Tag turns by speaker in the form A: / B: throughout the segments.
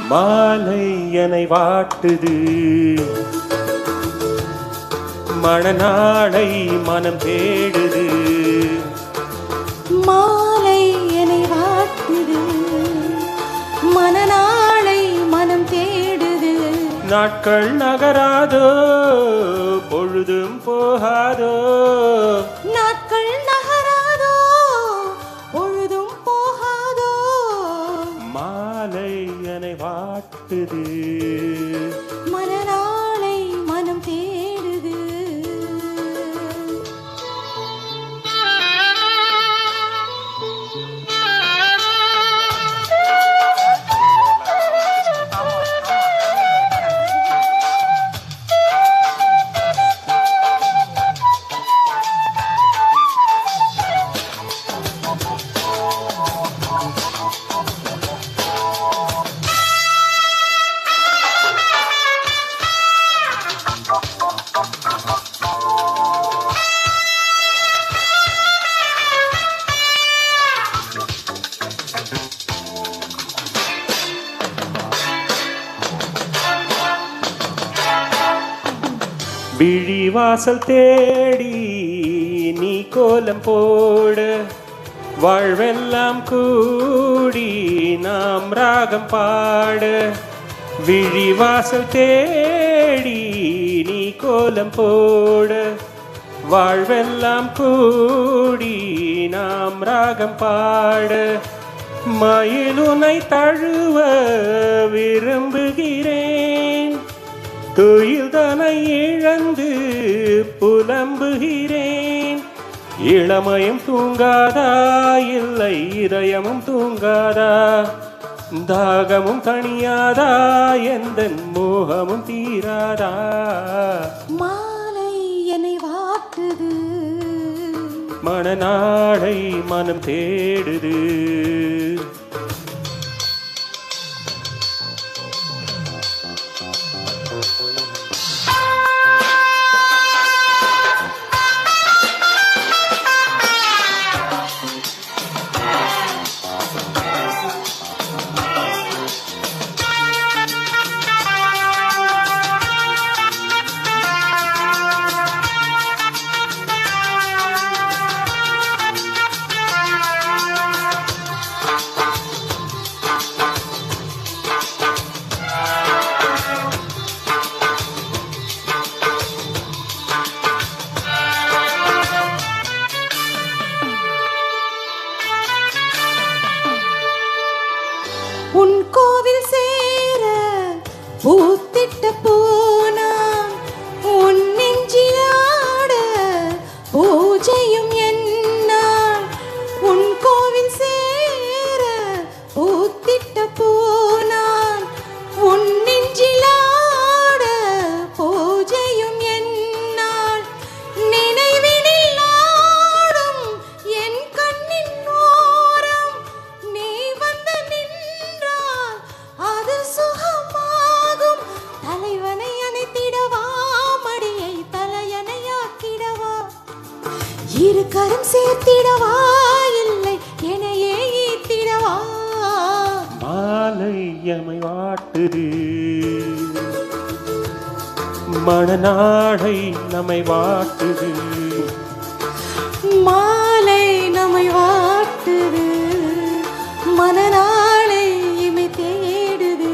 A: மாலை என்னை வாட்டுது, மணநாளை மனம் தேடுது.
B: மாலை என்னை வாட்டுது, மணநாளை மனம் தேடுது.
A: நாட்கள் நகராதோ, பொழுதும் போகாதோ.
B: நாட்கள் நகராதோ, பொழுதும் போகாதோ.
A: மாலை என்னை வாட்டுது,
B: மணநாளை மனம் தேடுது.
A: விழிவாசல் தேடி நீ கோலம் போட, வாழ்வெல்லாம் கூடி நாம் ராகம் பாட. விழிவாசல் தேடி நீ கோலம் போட, வாழ்வெல்லாம் கூடி நாம் ராகம் பாட. மயிலுனை தழுவ விரும்புகிறேன், துயில்தனை இழந்து புலம்புகிறேன். இளமையும் தூங்காதா, இல்லை இதயமும் தூங்காதா. தாகமும் தணியாதா, எந்தன் மோகமும் தீராதா.
B: மாலை என்னை வாட்டுது,
A: மணநாளை மனம் தேடுது.
B: உன் கோவில் சேர பூத்திட்ட பூனான், உன் நெஞ்சிலாட பூஜையும் என்னான். உன் கோவில் சேர பூத்திட்ட பூனான், உன் நெஞ்சிலாட பூஜையும் என்னான். நினைவினில் ஆடும் என் கண்ணின் ஓரம் நீ வந்து நின்றால் அது சுகமாகும். தலைவனை அணைத்திடவா, மடியை தலையணையாக்கிடவா, இரு கரம் சேர்த்திடவா, இல்லை எனையே ஈத்திடவா.
A: மாலை எமை வாட்டுது, மணநாளை நம்மை வாட்டுது.
B: மாலை நம்மை வாட்டுது, மணநாளை இமை தேடுது.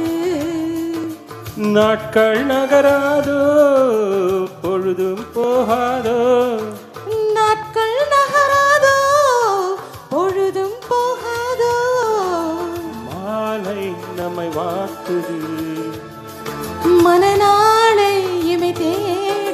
A: நாட்கள் நகராதோ, பொழுதும் போகாதோ.
B: நாட்கள் நகராதோ, பொழுதும் போகாதோ.
A: மாலை நம்மை வாட்டுது,
B: மணநாளை இமை தேடுது.